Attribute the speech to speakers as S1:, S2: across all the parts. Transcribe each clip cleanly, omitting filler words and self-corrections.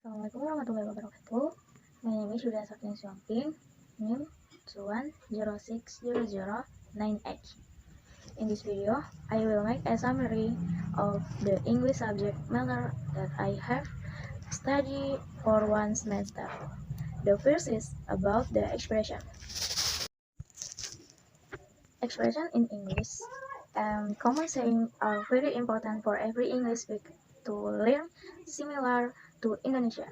S1: Assalamualaikum warahmatullahi wabarakatuh. My name is Yulia Saptin Xiongping, NIM 1060098. In this video, I will make a summary of the English subject matter that I have studied for one semester. The first is about the expression. Expression in English and common saying are very important for every English speaker to learn, similar to Indonesia.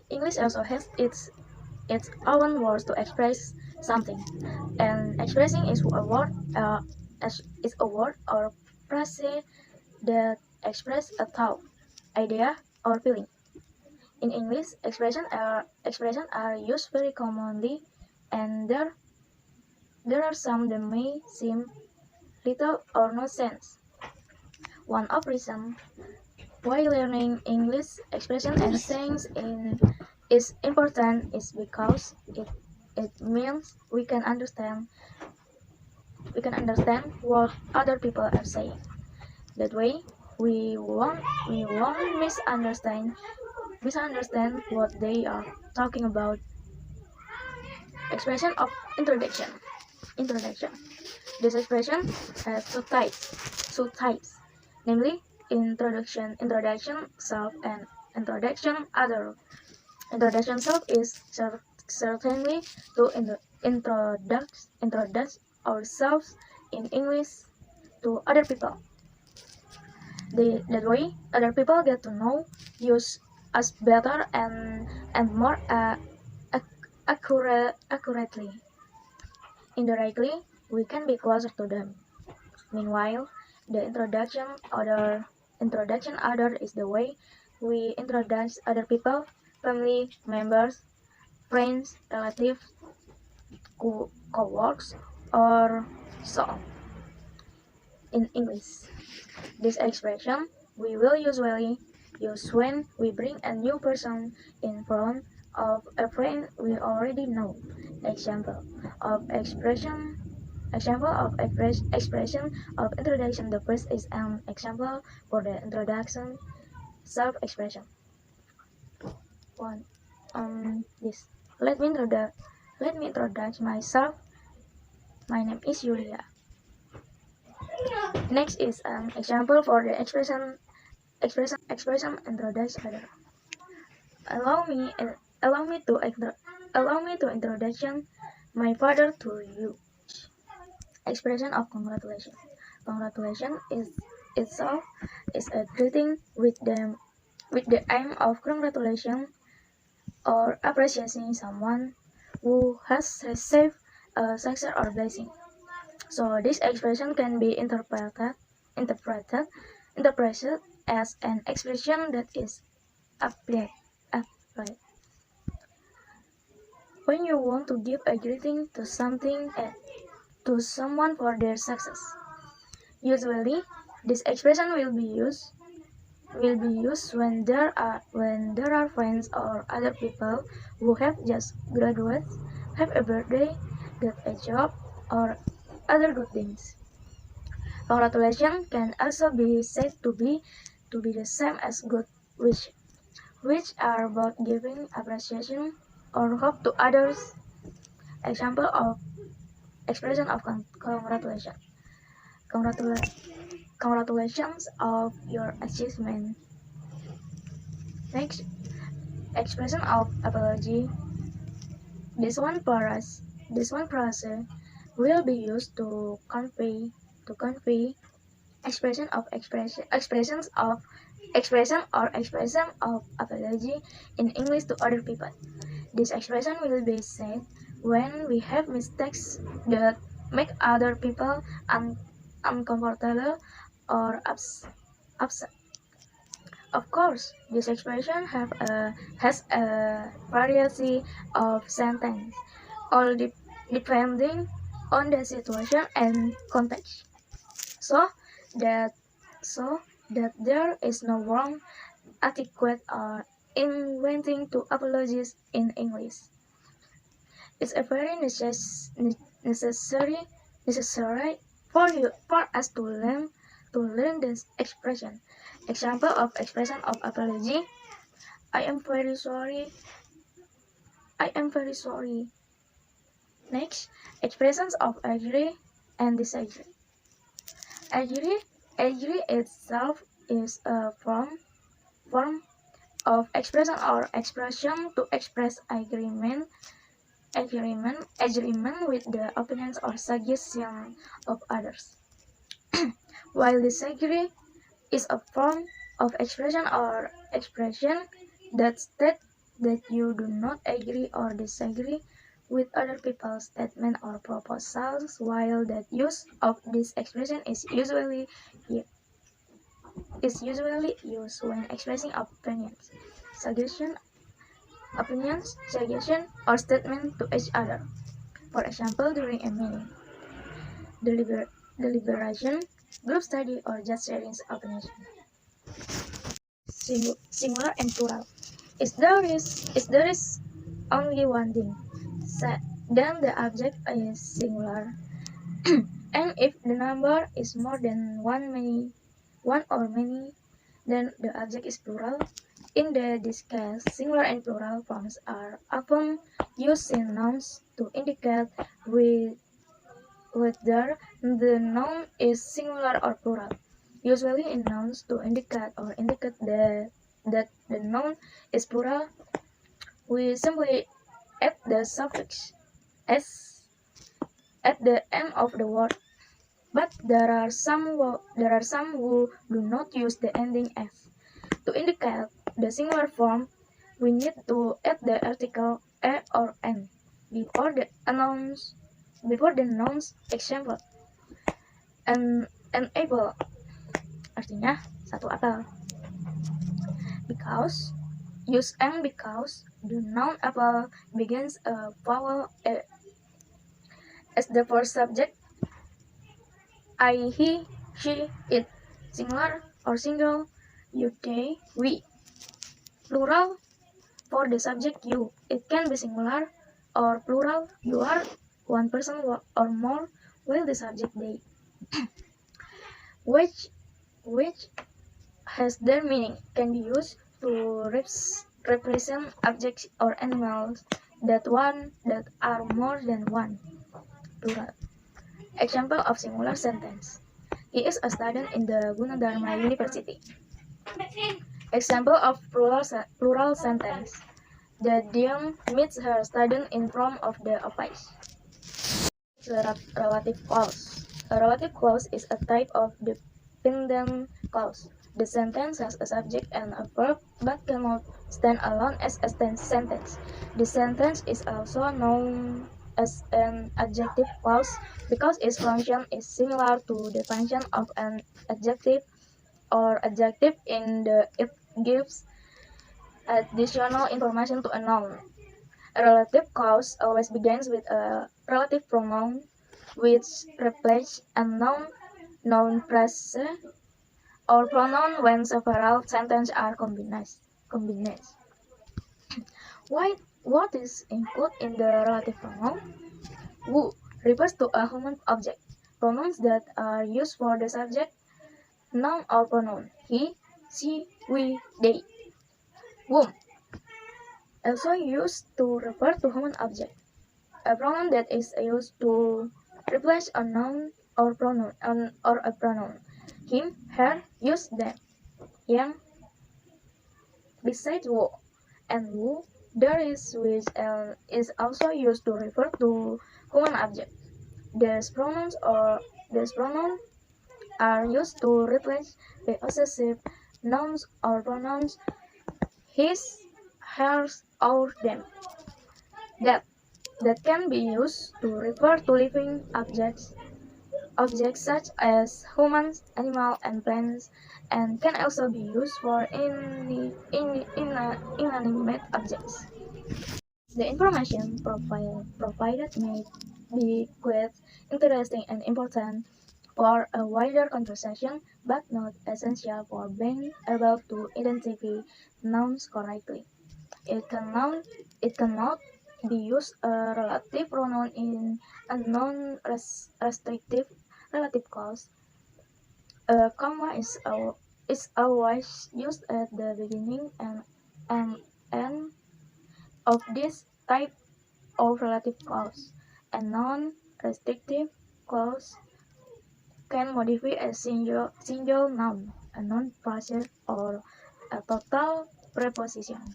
S1: English also has its own words to express something, and expressing is a word or phrase that express a thought, idea, or feeling. In English, expression are used very commonly, and there are some that may seem little or no sense. One of reason why learning English expression and sayings is important is because it means we can understand what other people are saying. That way we won't misunderstand what they are talking about. Expression of introduction. Introduction. This expression has two types, namely introduction self and introduction other. Introduction self is certainly to introduce ourselves in English to other people. That way, other people get to know us better and more accurately. Indirectly, we can be closer to them. Meanwhile, the introduction other is the way we introduce other people, family members, friends, relatives, co-workers, or so on. In English, this expression we will usually use when we bring a new person in front of a friend we already know. Example of expression of introduction. The first is an example for the introduction self-expression. One, this. Let me introduce myself. My name is Yulia. Next is an example for the expression introduce other. Allow me to introduction my father to you. Expression of congratulation. Congratulation itself is a greeting with the aim of congratulation or appreciating someone who has received a success or blessing. So this expression can be interpreted as an expression that is applied. When you want to give a greeting to someone for their success. Usually, this expression will be used when there are friends or other people who have just graduated, have a birthday, get a job, or other good things. Congratulations can also be said to be the same as good wish, which are about giving appreciation or hope to others. Example of expression of congratulation. Congratulations of your achievement. Next, expression of apology. This one phrase will be used to convey expression or expression of apology in English to other people. This expression will be said when we have mistakes that make other people uncomfortable or upset. Of course, this expression has a variety of sentence, all depending on the situation and context. So that there is no wrong, adequate, or inventing to apologize in English. It's a very necessary for us to learn this expression. Example of expression of apology. I am very sorry. I am very sorry. Next, expressions of agree and disagree. Agree, agree itself is a form of expression or expression to express agreement with the opinions or suggestions of others. While disagree is a form of expression or expression that states that you do not agree or disagree with other people's statement or proposals, while that use of this expression is usually used when expressing suggestion, suggestion, or statement to each other. For example, during a meeting, deliberation, group study, or just sharing opinions. Singular and plural. If there is only one thing, then the object is singular. And if the number is more than one or many, then the object is plural. In this case, singular and plural forms are often used in nouns to indicate whether the noun is singular or plural. Usually in nouns to indicate that the noun is plural, we simply add the suffix s at the end of the word. But there are some who do not use the ending s. To indicate the singular form, we need to add the article a or n before the nouns. Example, an apple artinya satu apel. Because use n because the noun apple begins a vowel a as the first subject. I, he, she, it. Singular or single, you, they, we. Plural for the subject you. It can be singular or plural. You are one person or more, while the subject they. which has their meaning, can be used to represent objects or animals that are more than one. Plural. Example of singular sentence. He is a student in the Gunadarma University. Example of plural sentence. The dean meets her student in front of the office. Relative clause. A relative clause is a type of dependent clause. The sentence has a subject and a verb but cannot stand alone as a sentence. The sentence is also known as an adjective clause because its function is similar to the function of an adjective in that it gives additional information to a noun. A relative clause always begins with a relative pronoun which replaces a noun phrase or pronoun when several sentences are combined. What is included in the relative pronoun? Who refers to a human object. Pronouns that are used for the subject, noun or pronoun. He, she, we, they. Whom also used to refer to human object. A pronoun that is used to replace a noun or a pronoun. Him, her, use them. Yang, besides who, and who, there is which is also used to refer to human object. These pronouns are used to replace possessive nouns or pronouns his, hers, or them. That can be used to refer to living objects such as humans, animals, and plants, and can also be used for inanimate objects. The information provided may be quite interesting and important for a wider conversation, but not essential for being able to identify nouns correctly. It cannot be used a relative pronoun in a non-restrictive relative clause. A comma is always used at the beginning and And of this type of relative clause, a non-restrictive clause can modify a single noun, a non-phrasal, or a total preposition.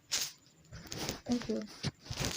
S1: Thank you.